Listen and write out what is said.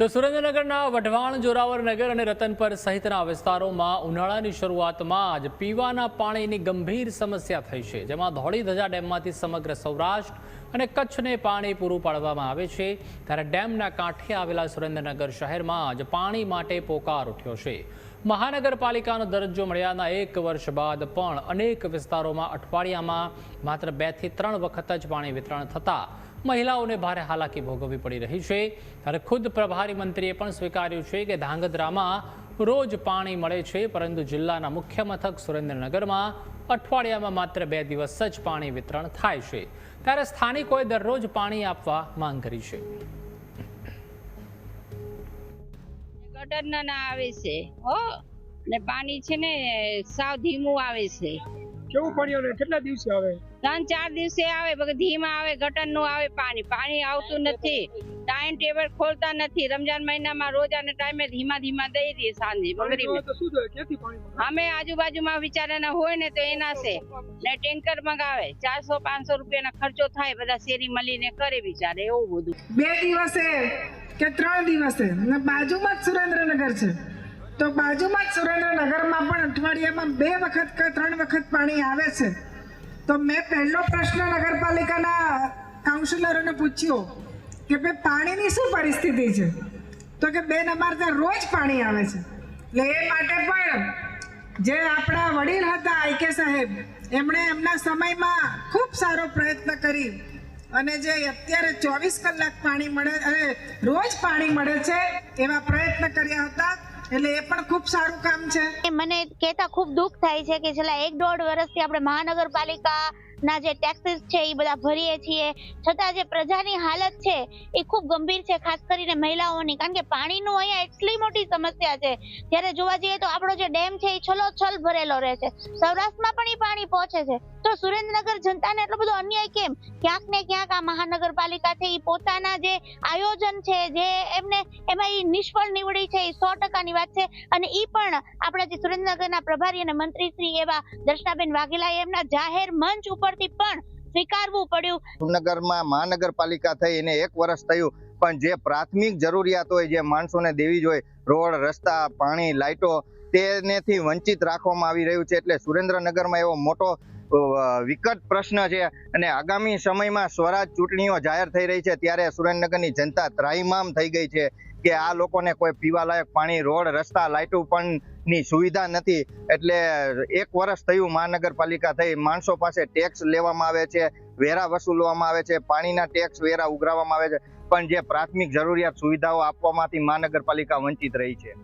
તો સુરેન્દ્રનગરના વઢવાણ, જોરાવરનગર અને રતનપર સહિતના વિસ્તારોમાં ઉનાળાની શરૂઆતમાં જ પીવાના પાણીની ગંભીર સમસ્યા થઈ છે, જેમાં ધોળીધજા ડેમમાંથી સમગ્ર સૌરાષ્ટ્ર અને કચ્છને પાણી પૂરું પાડવામાં આવે છે, ત્યારે ડેમના કાંઠે આવેલા સુરેન્દ્રનગર શહેરમાં જ પાણી માટે પોકાર ઉઠ્યો છે। મહાનગરપાલિકાનો દરજ્જો મળ્યાના 1 વર્ષ બાદ પણ અનેક વિસ્તારોમાં અઠવાડિયામાં માત્ર 2 થી 3 વખત જ પાણી વિતરણ થતા મહિલાઓને ભારે હાલાકી ભોગવવી પડી રહી છે। ત્યારે ખુદ પ્રભારી મંત્રીએ પણ સ્વીકાર્યું છે કે ધાંગધ્રામાં રોજ પાણી મળે છે, પરંતુ જિલ્લાના મુખ્ય મથક સુરેન્દ્રનગરમાં અઠવાડિયામાં માત્ર 2 દિવસ જ પાણી વિતરણ થાય છે। ત્યારે સ્થાનિકોએ દરરોજ પાણી આપવા માંગ કરી છે। ગટરના ના આવે છે હો ને પાણી છે ને સાવ ધીમું આવે છે। કેવું પાણી આવે? કેટલા દિવસે આવે? 3-4 દિવસે આવે, બગર ધીમા આવે, ગટરનું આવે પાણી આવતું નથી। ટાઈમ ટેબલ ખોલતા નથી। રમજાન મહિનામાં રોજાના ટાઈમે ધીમા દઈ દે સાંજે બગડીમાં। તો શું થાય? ક્યાંથી પાણી? અમે આજુબાજુમાં વિચારાના હોય ને તો એના છે ને ટેન્કર મંગાવે, 400-500 રૂપિયાના ખર્ચો થાય, બધા શેરી મળીને કરે બિચારે એવું બધું। 2 દિવસે કે 3 દિવસે ને બાજુમાં જ સુરેન્દ્રનગર છે, તો બાજુમાં જ સુરેન્દ્રનગરમાં પણ અઠવાડિયામાં 2 વખત કે 3 વખત પાણી આવે છે। તો મેં પહેલો પ્રશ્ન નગરપાલિકાના કાઉન્સિલરોને પૂછ્યો કે ભાઈ પાણીની શું પરિસ્થિતિ છે, તો કે બેન અમારે ત્યાં રોજ પાણી આવે છે। એટલે એ માટે પણ જે આપણા વડીલ હતા આઈકે સાહેબ, એમણે એમના સમયમાં ખૂબ સારો પ્રયત્ન કરી અને જે અત્યારે 24 કલાક પાણી મળે અને રોજ પાણી મળે છે એવા પ્રયત્ન કર્યા હતા। એટલે એ પણ ખૂબ સારું કામ છે। મને કહેતા ખૂબ દુઃખ થાય છે કે છેલ્લા 1-1.5 વર્ષથી આપણે મહાનગરપાલિકાના જે ટેક્સીસ છે એ બધા ભરીએ છીએ, છતાં જે પ્રજાની હાલત છે એ ખૂબ ગંભીર છે, ખાસ કરીને મહિલાઓની, કારણ કે પાણીનું અહીંયા એટલી મોટી સમસ્યા છે। જ્યારે જોવા જઈએ તો આપણો જે ડેમ છે એ છલોછલ ભરેલો રહે છે, સૌરાષ્ટ્રમાં પણ એ પાણી પહોંચે છે, તો સુરેન્દ્રનગર જનતાને એટલો બધો અન્યાય કેમ? ક્યાંક ને ક્યાંક આ મહાનગરપાલિકા છે એ પોતાના જે આયોજન છે, જે એમાં એ નિષ્ફળ નીવડી છે, એ 100%ની વાત છે। અને એ પણ આપણા જે સુરેન્દ્રનગરના પ્રભારી અને મંત્રી શ્રી એવા દર્શનાબેન વાઘેલાએ એમના જાહેર મંચ ઉપરથી પણ સ્વીકારવું પડ્યું। સુરેન્દ્રનગરમાં મહાનગરપાલિકા થઈ એને 1 વર્ષ થયું, પણ જે પ્રાથમિક જરૂરિયાત હોય, જે માણસોને દેવી જોઈએ, રોડ, રસ્તા, પાણી, લાઇટો, તેનેથી વંચિત રાખવામાં આવી રહ્યું છે। એટલે સુરેન્દ્રનગરમાં એવો મોટો વિકટ પ્રશ્ન છે અને આગામી સમયમાં સ્વરાજ ચૂંટણીઓ જાહેર થઈ રહી છે, ત્યારે સુરેન્દ્રનગરની જનતા ત્રાહિમામ થઈ ગઈ છે કે આ લોકોને કોઈ પીવાલાયક પાણી, રોડ, રસ્તા, લાઇટો પણ ની સુવિધા નથી। એટલે 1 વર્ષ થયું મહાનગરપાલિકા થઈ, માણસો પાસે ટેક્સ લેવામાં આવે છે, વેરા વસૂલવામાં આવે છે, પાણીના ટેક્સ વેરા ઉઘરાવવામાં આવે છે, પણ જે પ્રાથમિક જરૂરિયાત સુવિધાઓ આપવામાંથી મહાનગરપાલિકા વંચિત રહી છે।